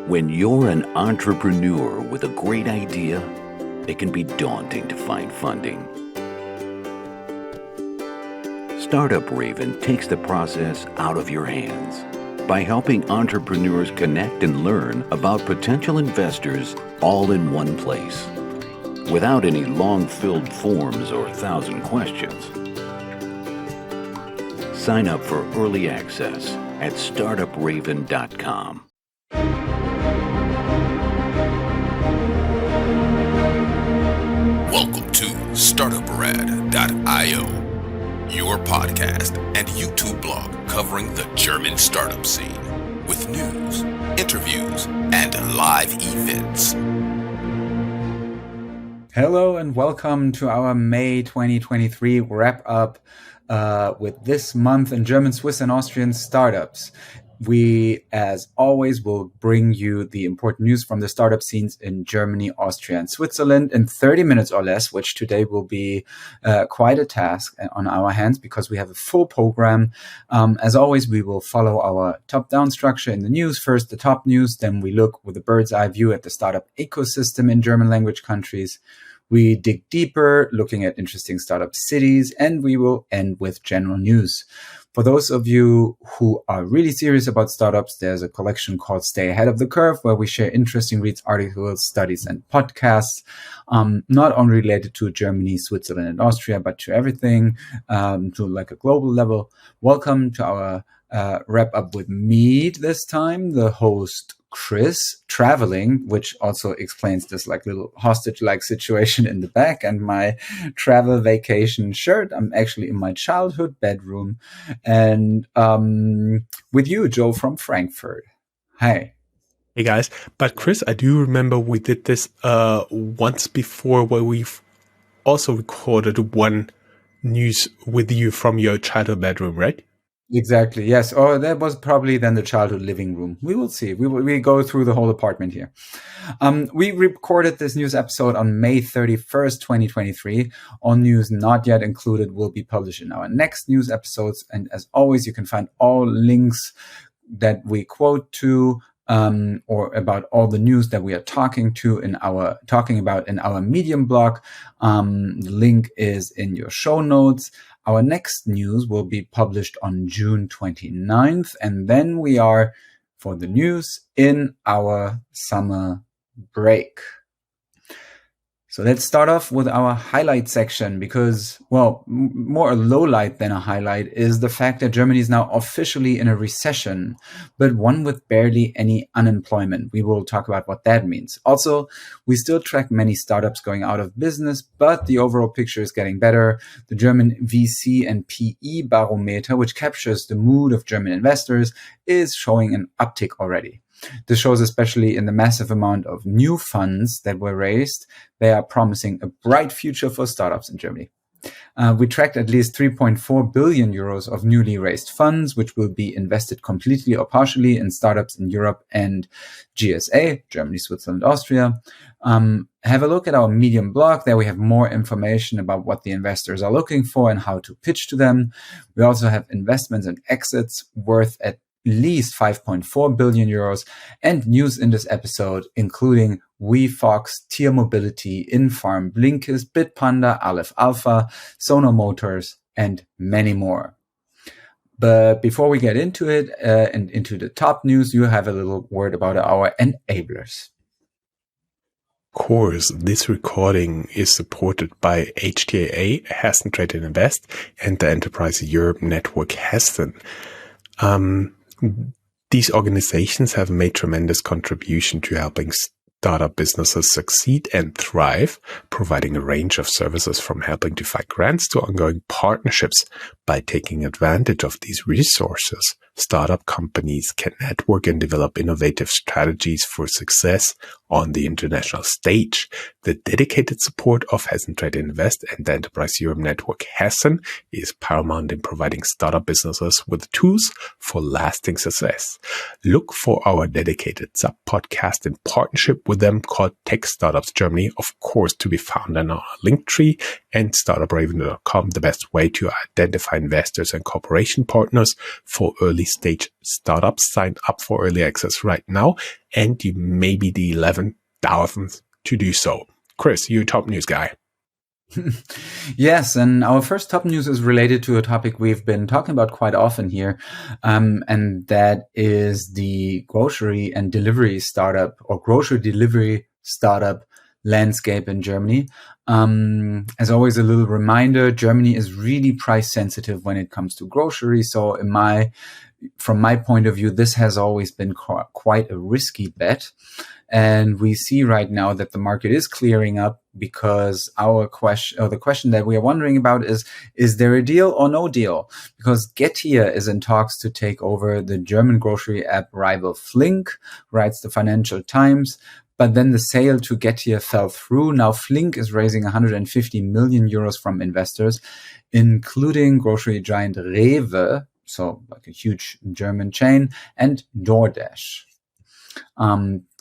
When you're an entrepreneur with a great idea, it can be daunting to find funding. Startup Raven takes the process out of your hands by helping entrepreneurs connect and learn about potential investors all in one place, without any long-filled forms or 1,000 questions. Sign up for early access at Startuprad.io. Welcome to Startuprad.io, your podcast and YouTube blog covering the German startup scene with news, interviews, and live events. Hello and welcome to our May 2023 wrap-up with this month in German, Swiss, and Austrian startups. We, as always, will bring you the important news from the startup scenes in Germany, Austria, and Switzerland in 30 minutes or less, which today will be quite a task on our hands because we have a full program. As always, we will follow our top-down structure in the news. First, the top news, then we look with a bird's eye view at the startup ecosystem in German language countries. We dig deeper, looking at interesting startup cities, and we will end with general news. For those of you who are really serious about startups, there's a collection called Stay Ahead of the Curve, where we share interesting reads, articles, studies, and podcasts, not only related to Germany, Switzerland, and Austria, but to everything, to like a global level. Welcome to our wrap up with me this time, the host Chris, traveling, which also explains this like little hostage-like situation in the back, and my travel vacation shirt. I'm actually in my childhood bedroom, and with you, Joe from Frankfurt. Hi. Hey guys, but Chris, I do remember we did this once before, where we've also recorded one news with you from your childhood bedroom, right? Exactly. Yes. Or that was probably then the childhood living room. We will see. We go through the whole apartment here. We recorded this news episode on May 31st, 2023. All news not yet included will be published in our next news episodes. And as always, you can find all links that we quote to or about all the news that we are talking about in our Medium blog. The link is in your show notes. Our next news will be published on June 29th, and then we are, for the news, in our summer break. So let's start off with our highlight section because, well, more a low light than a highlight is the fact that Germany is now officially in a recession, but one with barely any unemployment. We will talk about what that means. Also, we still track many startups going out of business, but the overall picture is getting better. The German VC and PE Barometer, which captures the mood of German investors, is showing an uptick already. This shows especially in the massive amount of new funds that were raised. They are promising a bright future for startups in Germany. We tracked at least 3.4 billion euros of newly raised funds, which will be invested completely or partially in startups in Europe and GSA, Germany, Switzerland, Austria. Have a look at our Medium blog. There we have more information about what the investors are looking for and how to pitch to them. We also have investments and exits worth at least 5.4 billion euros and news in this episode, including WeFox, Tier Mobility, Infarm, Blinkist, Bitpanda, Aleph Alpha, Sono Motors, and many more. But before we get into it and into the top news, you have a little word about our enablers. Of course, this recording is supported by HTAA, Hessen Trade and Invest, and the Enterprise Europe Network Hessen. These organizations have made tremendous contribution to helping startup businesses succeed and thrive, providing a range of services from helping to find grants to ongoing partnerships. By taking advantage of these resources, startup companies can network and develop innovative strategies for success on the international stage. The dedicated support of Hessen Trade Invest and the Enterprise Europe Network Hessen is paramount in providing startup businesses with tools for lasting success. Look for our dedicated sub-podcast in partnership with them called Tech Startups Germany, of course, to be found in our link tree, and startupraven.com, the best way to identify investors and cooperation partners for early stage startups. Sign up for early access right now and you may be the 11,000th to do so. Chris, you top news guy. Yes, and our first top news is related to a topic we've been talking about quite often here, and that is the grocery and delivery startup or grocery delivery startup landscape in Germany. As always, a little reminder, Germany is really price sensitive when it comes to groceries. So from my point of view, this has always been quite a risky bet. And we see right now that the market is clearing up because the question that we are wondering about is there a deal or no deal? Because Getir is in talks to take over the German grocery app rival Flink, writes the Financial Times. But then the sale to Getir fell through. Now Flink is raising 150 million euros from investors, including grocery giant Rewe, so like a huge German chain, and DoorDash.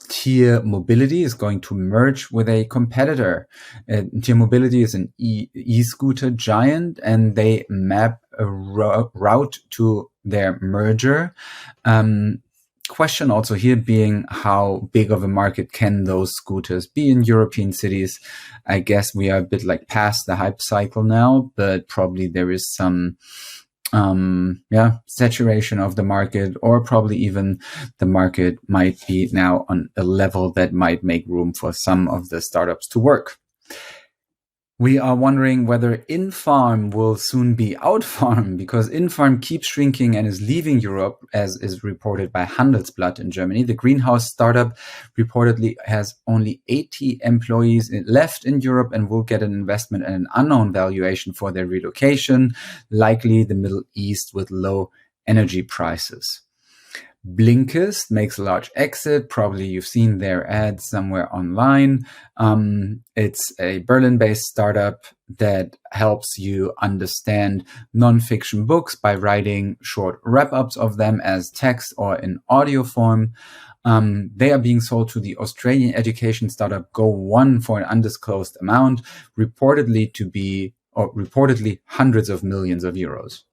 Tier Mobility is going to merge with a competitor. Tier Mobility is an e-scooter giant, and they map a route to their merger. Question also here being how big of a market can those scooters be in European cities? I guess we are a bit like past the hype cycle now, but probably there is some saturation of the market, or probably even the market might be now on a level that might make room for some of the startups to work. We are wondering whether Infarm will soon be Outfarm, because Infarm keeps shrinking and is leaving Europe, as is reported by Handelsblatt in Germany. The greenhouse startup reportedly has only 80 employees left in Europe and will get an investment at an unknown valuation for their relocation, likely the Middle East with low energy prices. Blinkist makes a large exit. Probably you've seen their ads somewhere online. It's a Berlin-based startup that helps you understand nonfiction books by writing short wrap-ups of them as text or in audio form. They are being sold to the Australian education startup Go1 for an undisclosed amount, reportedly hundreds of millions of euros.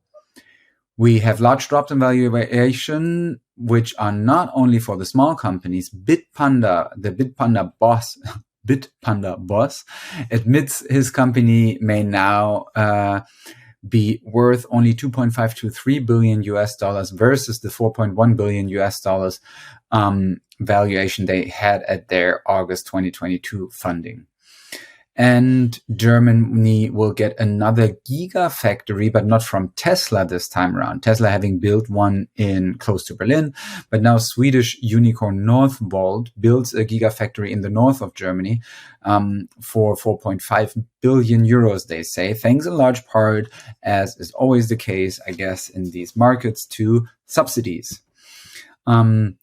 We have large drops in valuation, which are not only for the small companies. Bitpanda, the Bitpanda boss, admits his company may now be worth only 2.5 to 3 billion US dollars versus the 4.1 billion US dollars valuation they had at their August 2022 funding. And Germany will get another gigafactory, but not from Tesla this time around. Tesla having built one close to Berlin, but now Swedish unicorn Northvolt builds a gigafactory in the north of Germany for 4.5 billion euros, they say, thanks in large part, as is always the case, I guess, in these markets, to subsidies. The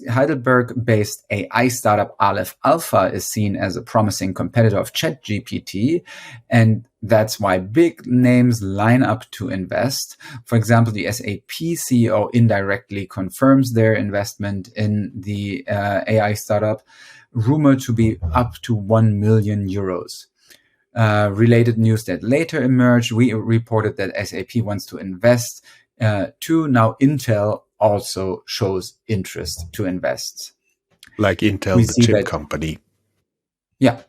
Heidelberg-based AI startup Aleph Alpha is seen as a promising competitor of ChatGPT, and that's why big names line up to invest. For example, the SAP CEO indirectly confirms their investment in the AI startup, rumored to be up to 1 million euros. Related news that later emerged, we reported that SAP wants to invest too. Now Intel also shows interest to invest. Like Intel, the chip company. Yeah.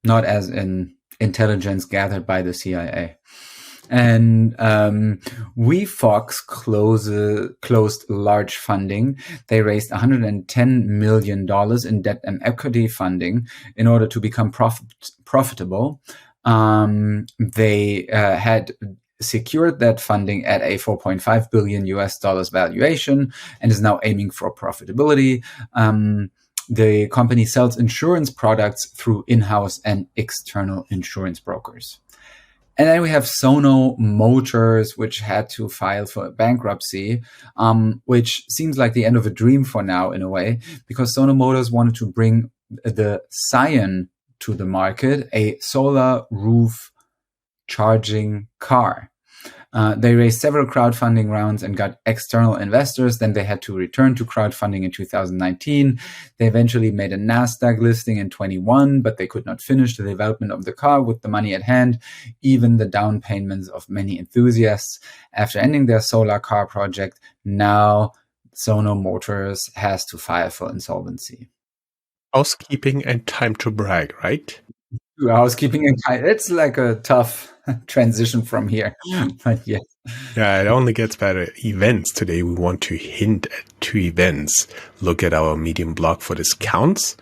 Not as in intelligence gathered by the CIA. And WeFox closed large funding. They raised $110 million in debt and equity funding in order to become profitable. They had secured that funding at a 4.5 billion US dollars valuation and is now aiming for profitability. The company sells insurance products through in-house and external insurance brokers. And then we have Sono Motors, which had to file for bankruptcy, which seems like the end of a dream for now in a way, because Sono Motors wanted to bring the Scion to the market, a solar roof charging car. They raised several crowdfunding rounds and got external investors. Then they had to return to crowdfunding in 2019. They eventually made a NASDAQ listing in 21, but they could not finish the development of the car with the money at hand, even the down payments of many enthusiasts. After ending their solar car project, now Sono Motors has to file for insolvency. Housekeeping and time to brag, right? Housekeeping and it's like a tough transition from here, but yeah. Yeah, it only gets better. Events. Today we want to hint at 2 events. Look at our Medium blog for discounts.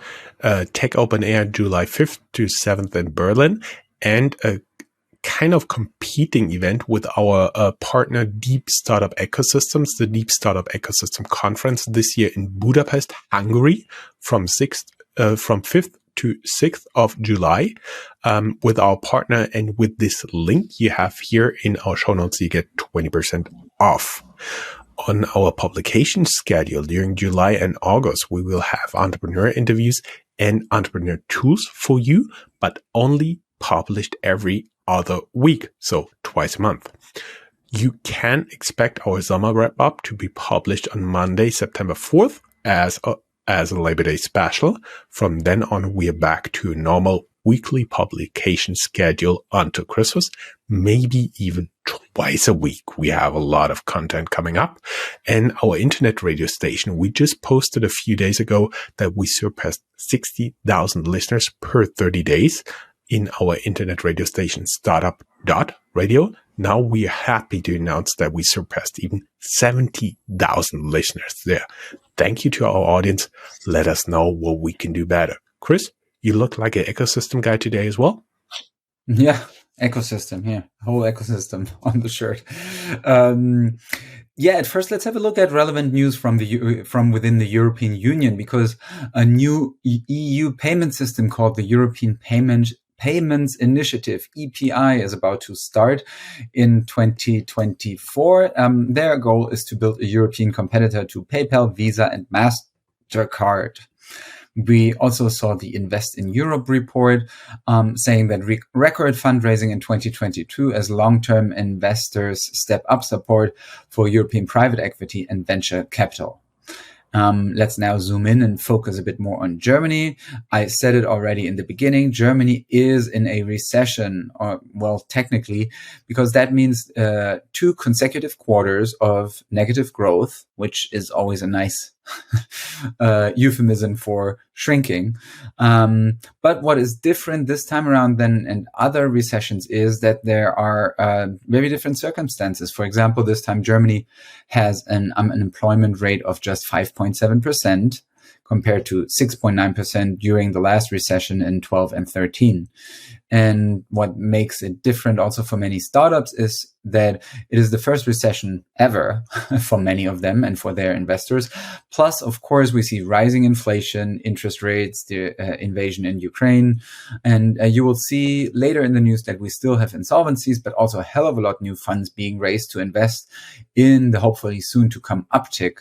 Tech Open Air July 5th to 7th in Berlin, and a kind of competing event with our partner Deep Startup Ecosystems, the Deep Startup Ecosystem Conference this year in Budapest, Hungary, from 5th to 6th of July, with our partner. And with this link you have here in our show notes, you get 20% off. On our publication schedule during July and August, we will have entrepreneur interviews and entrepreneur tools for you, but only published every other week, so twice a month. You can expect our summer wrap-up to be published on Monday, September 4th as a Labor Day special. From then on, we are back to a normal weekly publication schedule until Christmas, maybe even twice a week. We have a lot of content coming up. And our internet radio station, we just posted a few days ago that we surpassed 60,000 listeners per 30 days in our internet radio station, Startup.io. Now we are happy to announce that we surpassed even 70,000 listeners there. Thank you to our audience. Let us know what we can do better. Chris, you look like an ecosystem guy today as well. Yeah, ecosystem. Yeah, whole ecosystem on the shirt. At first, let's have a look at relevant news from within the European Union, because a new EU payment system called the European Payments Initiative, EPI, is about to start in 2024. Their goal is to build a European competitor to PayPal, Visa, and MasterCard. We also saw the Invest in Europe report saying that record fundraising in 2022 as long-term investors step up support for European private equity and venture capital. Let's now zoom in and focus a bit more on Germany. I said it already in the beginning. Germany is in a recession, technically, because that means 2 consecutive quarters of negative growth, which is always a nice euphemism for shrinking. But what is different this time around than in other recessions is that there are very different circumstances. For example, this time Germany has an unemployment rate of just 5.7% compared to 6.9% during the last recession in 12 and 13. And what makes it different also for many startups is that it is the first recession ever for many of them and for their investors. Plus, of course, we see rising inflation, interest rates, the invasion in Ukraine. And you will see later in the news that we still have insolvencies, but also a hell of a lot new funds being raised to invest in the hopefully soon to come uptick.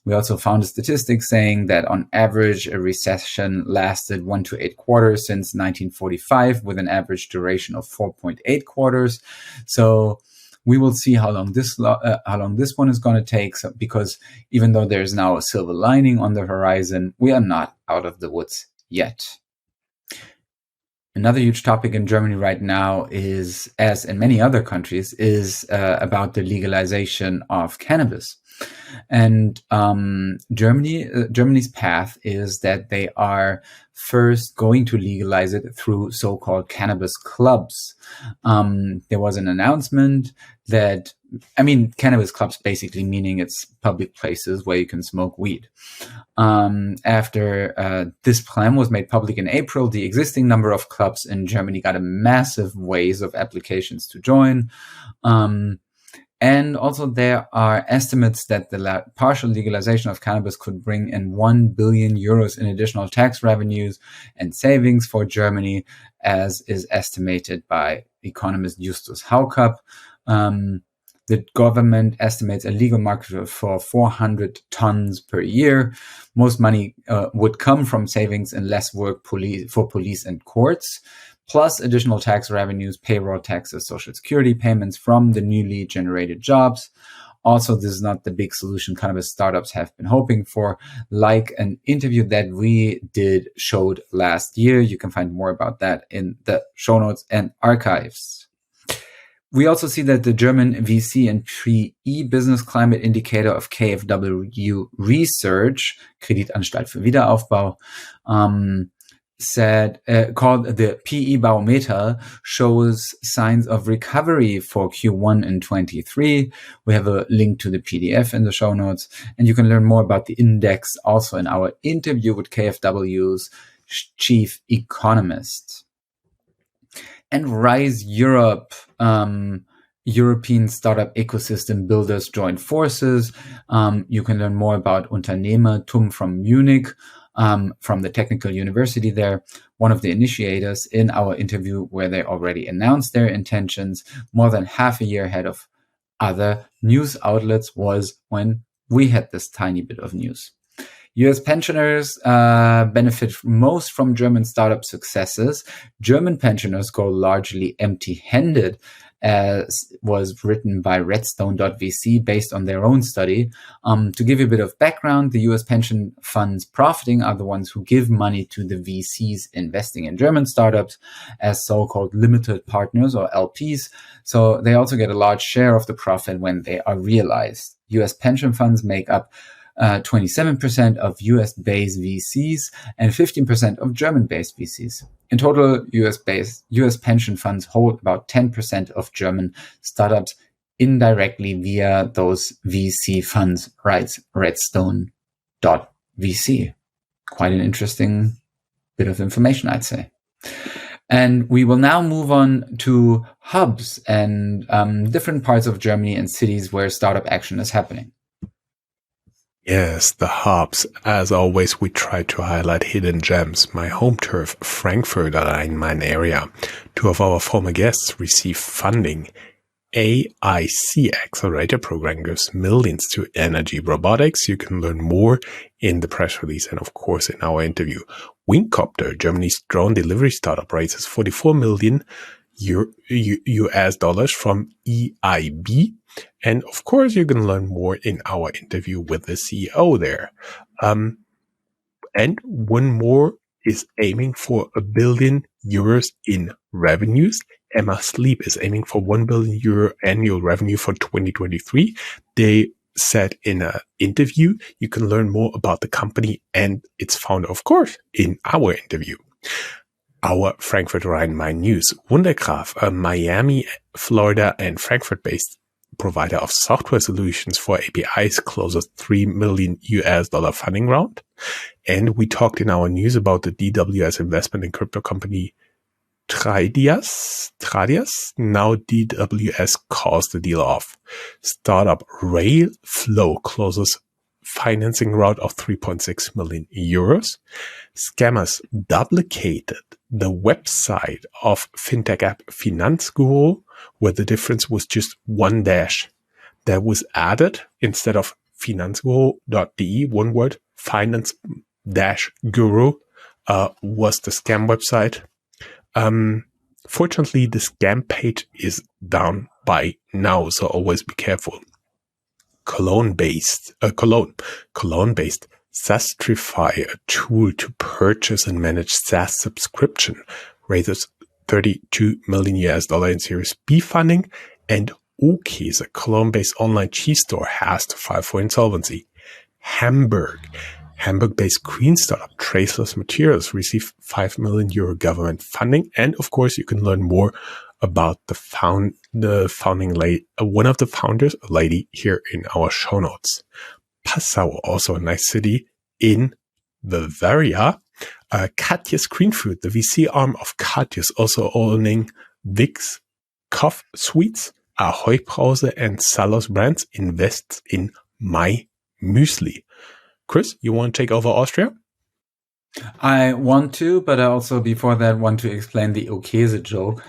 We also found a statistic saying that on average, a recession lasted 1 to 8 quarters since 1945, with an average duration of 4.8 quarters. So we will see how long this one is going to take. So, because even though there's now a silver lining on the horizon, we are not out of the woods yet. Another huge topic in Germany right now is, as in many other countries, is about the legalization of cannabis. And Germany's path is that they are first going to legalize it through so-called cannabis clubs. There was an announcement that, cannabis clubs basically meaning it's public places where you can smoke weed. After this plan was made public in April, the existing number of clubs in Germany got a massive wave of applications to join. And also there are estimates that the partial legalization of cannabis could bring in 1 billion euros in additional tax revenues and savings for Germany, as is estimated by economist Justus Haukapp. The government estimates a legal market for 400 tons per year. Most money would come from savings and less work for police and courts, plus additional tax revenues, payroll taxes, social security payments from the newly generated jobs. Also, this is not the big solution cannabis startups have been hoping for, like an interview that we did showed last year. You can find more about that in the show notes and archives. We also see that the German VC and PE business climate indicator of KfW Research, Kreditanstalt für Wiederaufbau, called the PE Barometer, shows signs of recovery for Q1 in 23. We have a link to the PDF in the show notes, and you can learn more about the index also in our interview with KfW's chief economist. And Rise Europe, European startup ecosystem builders join forces. You can learn more about Unternehmertum from Munich, from the technical university there, one of the initiators, in our interview where they already announced their intentions more than half a year ahead of other news outlets was when we had this tiny bit of news. US pensioners benefit most from German startup successes. German pensioners go largely empty-handed, as was written by Redstone.vc based on their own study. To give you a bit of background, the US pension funds profiting are the ones who give money to the VCs investing in German startups as so-called limited partners or LPs. So they also get a large share of the profit when they are realized. US pension funds make up 27% of US-based VCs and 15% of German-based VCs. In total, US pension funds hold about 10% of German startups indirectly via those VC funds, writes Redstone.vc. Quite an interesting bit of information, I'd say. And we will now move on to hubs and different parts of Germany and cities where startup action is happening. Yes, the hubs. As always, we try to highlight hidden gems. My home turf, Frankfurt Rhein-Main area. Two of our former guests received funding. AIC Accelerator Program gives millions to energy robotics. You can learn more in the press release and, of course, in our interview. Wingcopter, Germany's drone delivery startup, raises 44 million US dollars from EIB. And of course, you can learn more in our interview with the CEO there. And one more is aiming for €1 billion in revenues. Emma Sleep is aiming for €1 billion annual revenue for 2023. They said in an interview, you can learn more about the company and its founder, of course, in our interview. Our Frankfurt Rhein-Main news. Wundergraph, a Miami, Florida, and Frankfurt-based provider of software solutions for APIs, closes $3 million US funding round. And we talked in our news about the DWS investment in crypto company Tradias. Now DWS calls the deal off. Startup Railflow closes financing round of 3.6 million euros. Scammers duplicated the website of fintech app Finanzguru, where the difference was just one dash. That was added instead of finanzguru.de, one word, finance-guru was the scam website. Fortunately, the scam page is down by now, so always be careful. Cologne-based Sastrify, a tool to purchase and manage SaaS subscription, raises $32 million US in Series B funding, and Okies, a Cologne-based online cheese store, has to file for insolvency. Hamburg-based green startup Traceless Materials received €5 million government funding, and of course, you can learn more about one of the founders, a lady, here in our show notes. Passau, also a nice city in Bavaria. Katjes Green Food, the VC arm of Katjes, also owning Vicks Cough Sweets, Ahoy Brause, and Salos brands, invests in My Müsli. Chris, you want to take over Austria? I want to, but I also, before that, want to explain the Okese joke.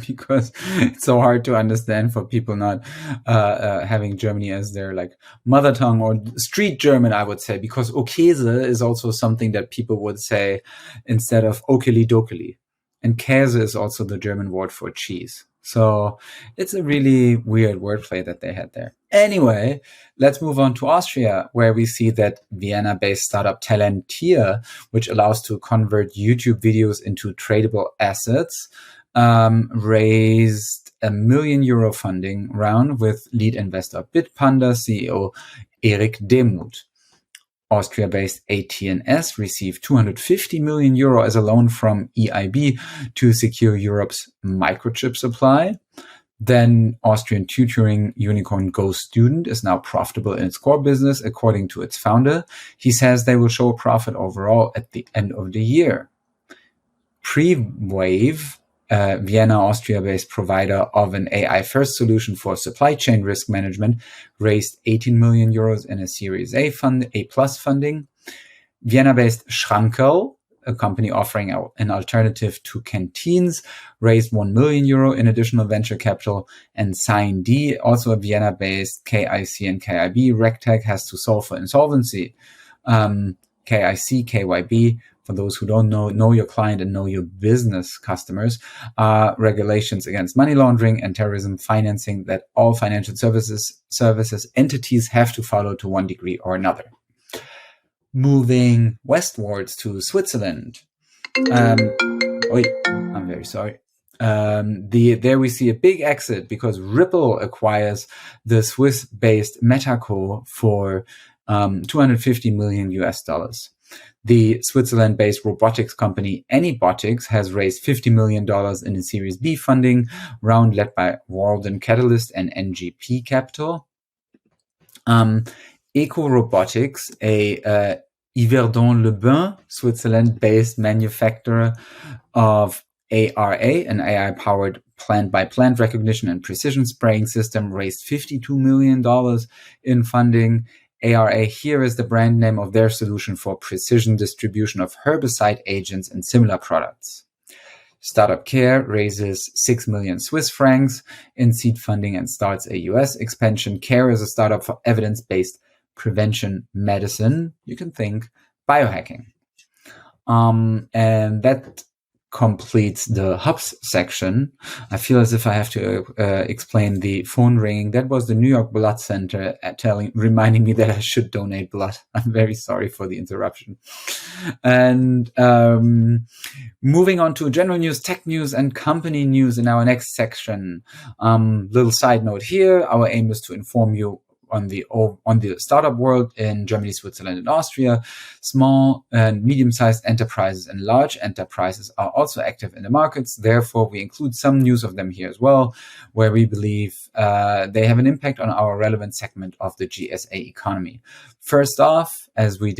Because it's so hard to understand for people not having Germany as their like mother tongue, or street German, I would say, because Okese is also something that people would say instead of okeli dokeli. And Käse is also the German word for cheese. So it's a really weird wordplay that they had there. Anyway, let's move on to Austria, where we see that Vienna-based startup Talenteer, which allows to convert YouTube videos into tradable assets, raised a €1 million funding round with lead investor Bitpanda CEO Erik Demuth. Austria-based AT&S received €250 million as a loan from EIB to secure Europe's microchip supply. Then Austrian tutoring unicorn GoStudent is now profitable in its core business, according to its founder. He says they will show a profit overall at the end of the year. Prewave, Vienna, Austria-based provider of an AI-first solution for supply chain risk management, raised €18 million in a Series A plus funding. Vienna-based Schrankel, a company offering an alternative to canteens, raised €1 million in additional venture capital. And SignD, also a Vienna-based KIC and KIB RegTech, has to solve for insolvency. KIC, KYB, for those who don't know your client and know your business customers, regulations against money laundering and terrorism financing that all financial services entities have to follow to one degree or another. Moving westwards to Switzerland. I'm very sorry. There we see a big exit because Ripple acquires the Swiss-based Metaco for $250 million. The Switzerland-based robotics company Anybotics has raised $50 million in a Series B funding round led by Walden Catalyst and NGP Capital. Eco Robotics, a Yverdon-les-Bains, Switzerland-based manufacturer of ARA, an AI-powered plant-by-plant recognition and precision spraying system, raised $52 million in funding. ARA here is the brand name of their solution for precision distribution of herbicide agents and similar products. Startup Care raises 6 million Swiss francs in seed funding and starts a US expansion. Care is a startup for evidence-based prevention medicine. You can think biohacking. And that completes the hubs section. I feel as if I have to explain the phone ringing. That was the New York Blood Center reminding me that I should donate blood. I'm very sorry for the interruption. And moving on to general news, tech news, and company news in our next section. Little side note here. Our aim is to inform you on the startup world in Germany, Switzerland, and Austria. Small and medium-sized enterprises and large enterprises are also active in the markets. Therefore, we include some news of them here as well, where we believe they have an impact on our relevant segment of the GSA economy. First off, as we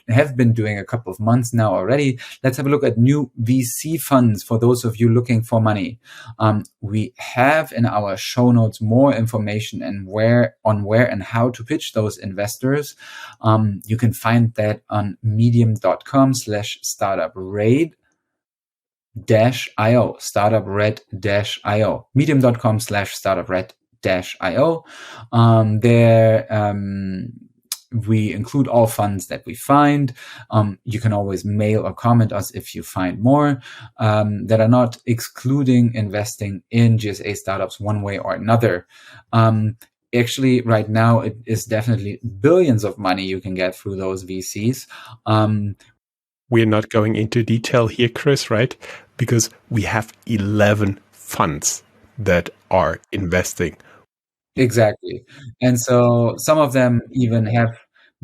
have been doing a couple of months now already, let's have a look at new VC funds for those of you looking for money. We have in our show notes more information and where and how to pitch those investors. You can find that on medium.com/startuprad-io, startuprad-io, medium.com/startuprad-io. There we include all funds that we find. You can always mail or comment us if you find more that are not excluding investing in GSA startups one way or another. Actually, right now, it is definitely billions of money you can get through those VCs. We're not going into detail here, Chris, right? Because we have 11 funds that are investing. Exactly. And so some of them even have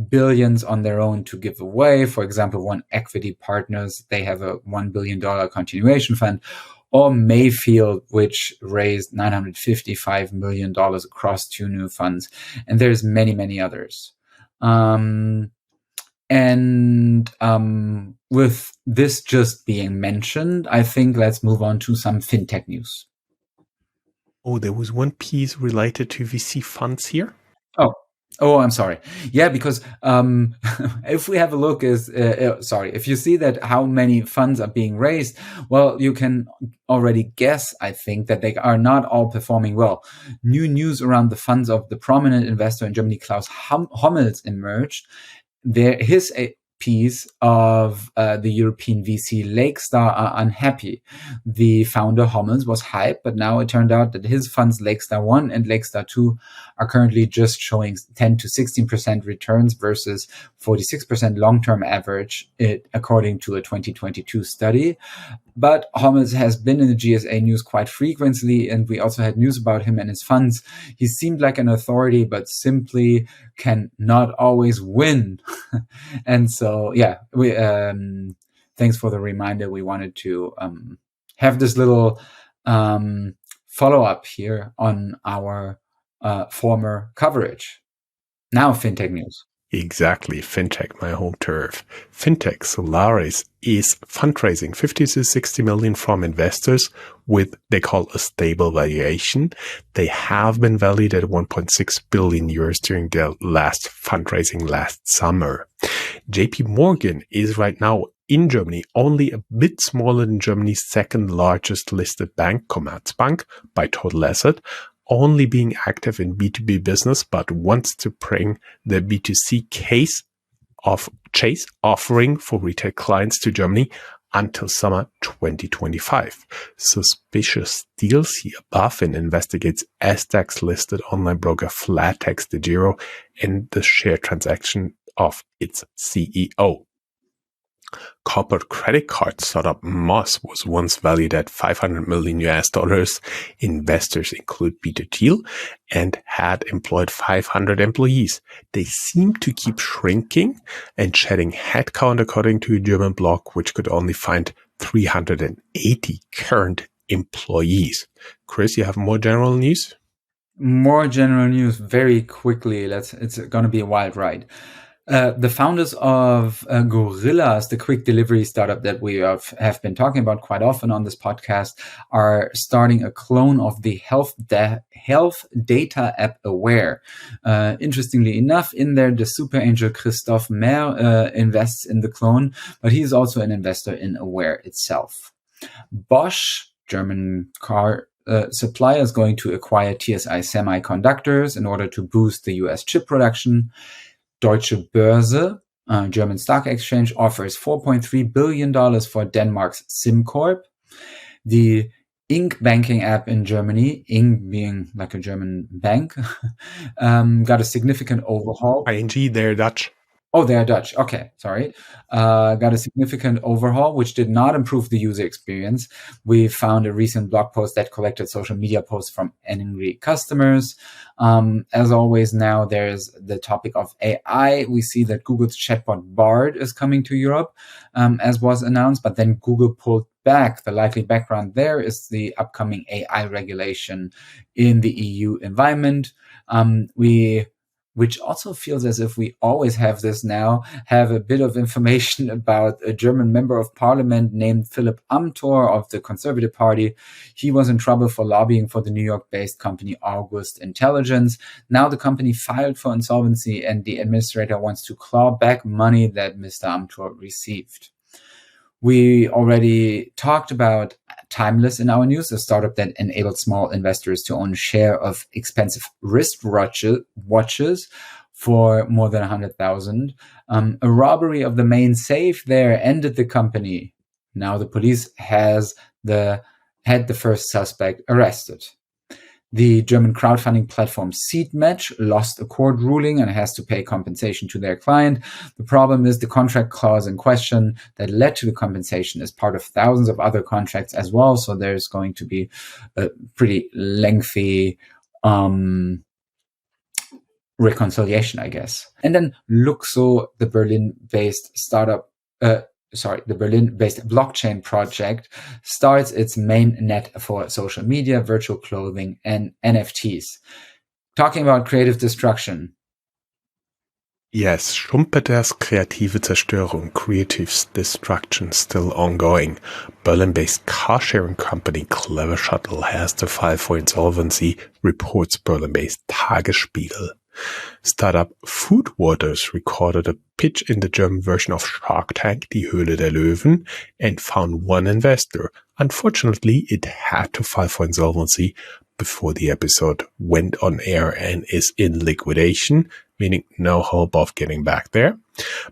billions on their own to give away. For example, One Equity Partners, they have a $1 billion continuation fund. Or Mayfield, which raised $955 million across 2 new funds. And there's many, many others. With this just being mentioned, I think let's move on to some fintech news. Oh, there was one piece related to VC funds here? Oh, I'm sorry. Yeah, because if we have a look, if you see that how many funds are being raised, well, you can already guess, I think, that they are not all performing well. New news around the funds of the prominent investor in Germany, Klaus Hommels, emerged. His LPs of the European VC Lakestar are unhappy. The founder Hommels was hyped, but now it turned out that his funds Lakestar 1 and Lakestar 2 are currently just showing 10 to 16% returns versus 46% long-term average, according to a 2022 study. But Hommels has been in the GSA news quite frequently, and we also had news about him and his funds. He seemed like an authority, but simply can not always win. And so, yeah, we thanks for the reminder. We wanted to have this little follow-up here on our former coverage. Now, fintech news. Exactly, fintech, my home turf. Fintech Solaris is fundraising 50 to 60 million from investors with, they call a stable valuation. They have been valued at 1.6 billion euros during their last fundraising last summer. JP Morgan is right now in Germany only a bit smaller than Germany's second largest listed bank, Commerzbank, by total asset, only being active in B2B business, but wants to bring the B2C case of Chase offering for retail clients to Germany until summer 2025. Suspicious deals here. BaFin investigates SDAX listed online broker Flatex de Giro and the share transaction of its CEO. Corporate credit card startup Moss was once valued at $500 million. Investors include Peter Thiel and had employed 500 employees. They seem to keep shrinking and shedding headcount, according to a German blog, which could only find 380 current employees. Chris, you have more general news? More general news very quickly. It's going to be a wild ride. The founders of Gorillas, the quick delivery startup that we have been talking about quite often on this podcast, are starting a clone of the health data app Aware. Interestingly enough, in there, the super angel Christoph Mehr invests in the clone, but he is also an investor in Aware itself. Bosch, German car supplier, is going to acquire TSI Semiconductors in order to boost the US chip production. Deutsche Börse, German stock exchange, offers $4.3 billion for Denmark's SimCorp. The Ink banking app in Germany, Ink being like a German bank, got a significant overhaul. ING, they're Dutch. Oh, they're Dutch. Okay, sorry. Got a significant overhaul, which did not improve the user experience. We found a recent blog post that collected social media posts from angry customers. As always, now there's the topic of AI. We see that Google's chatbot Bard is coming to Europe, as was announced, but then Google pulled back. The likely background there is the upcoming AI regulation in the EU environment. Which also feels as if we always have this now, have a bit of information about a German member of parliament named Philipp Amthor of the Conservative Party. He was in trouble for lobbying for the New York-based company August Intelligence. Now the company filed for insolvency and the administrator wants to claw back money that Mr. Amthor received. We already talked about Timeless in our news, a startup that enabled small investors to own a share of expensive wrist watches for more than 100,000. A robbery of the main safe there ended the company. Now the police had the first suspect arrested. The German crowdfunding platform SeedMatch lost a court ruling and has to pay compensation to their client. The problem is the contract clause in question that led to the compensation is part of thousands of other contracts as well. So there's going to be a pretty lengthy reconciliation, I guess. And then Luxo, the Berlin-based startup, the Berlin-based blockchain project starts its main net for social media, virtual clothing, and NFTs. Talking about creative destruction. Yes, Schumpeter's kreative Zerstörung, creative destruction, still ongoing. Berlin-based car-sharing company Clever Shuttle has to file for insolvency, reports Berlin-based Tagesspiegel. Startup Food Waters recorded a pitch in the German version of Shark Tank, Die Höhle der Löwen, and found one investor. Unfortunately, it had to file for insolvency before the episode went on air and is in liquidation. meaning no hope of getting back there.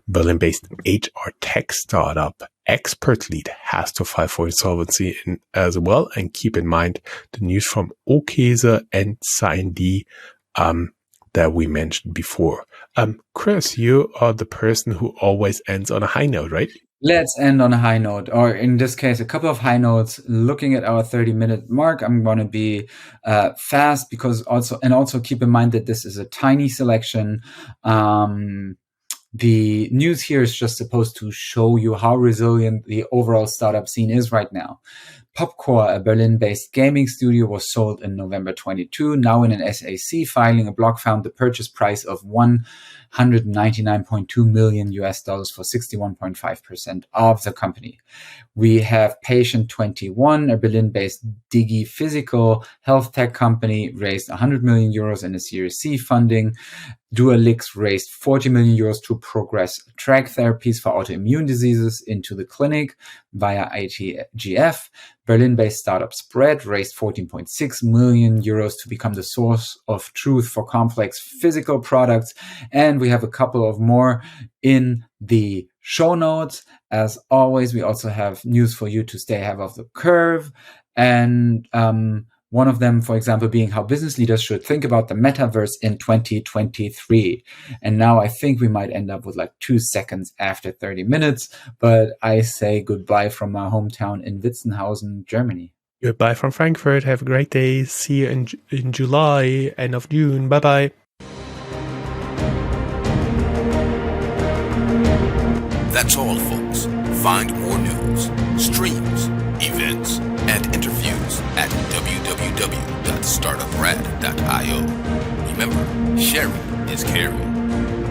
Berlin-based HR tech startup Expertlead has to file for insolvency as well. And keep in mind the news from Okese and Saindi that we mentioned before. Chris, you are the person who always ends on a high note, right? Let's end on a high note, or in this case, a couple of high notes. Looking at our 30-minute mark, I'm going to be fast because also keep in mind that this is a tiny selection. The news here is just supposed to show you how resilient the overall startup scene is right now. Popcore, a Berlin-based gaming studio, was sold in November 22. Now in an SAC filing, a blog found the purchase price of $199.2 million for 61.5% of the company. We have Patient 21, a Berlin-based Digi physical health tech company, raised 100 million euros in a Series C funding. Dualix raised 40 million euros to progress track therapies for autoimmune diseases into the clinic via ITGF. Berlin-based startup Spread raised 14.6 million euros to become the source of truth for complex physical products. And we have a couple of more in the show notes. As always, we also have news for you to stay ahead of the curve. And one of them, for example, being how business leaders should think about the metaverse in 2023. And now I think we might end up with like 2 seconds after 30 minutes, but I say goodbye from my hometown in Witzenhausen, Germany. Goodbye from Frankfurt. Have a great day. See you in July, end of June. Bye-bye. That's all, folks. Find more news, streams, events, and interviews at www.startuprad.io. Remember, sharing is caring.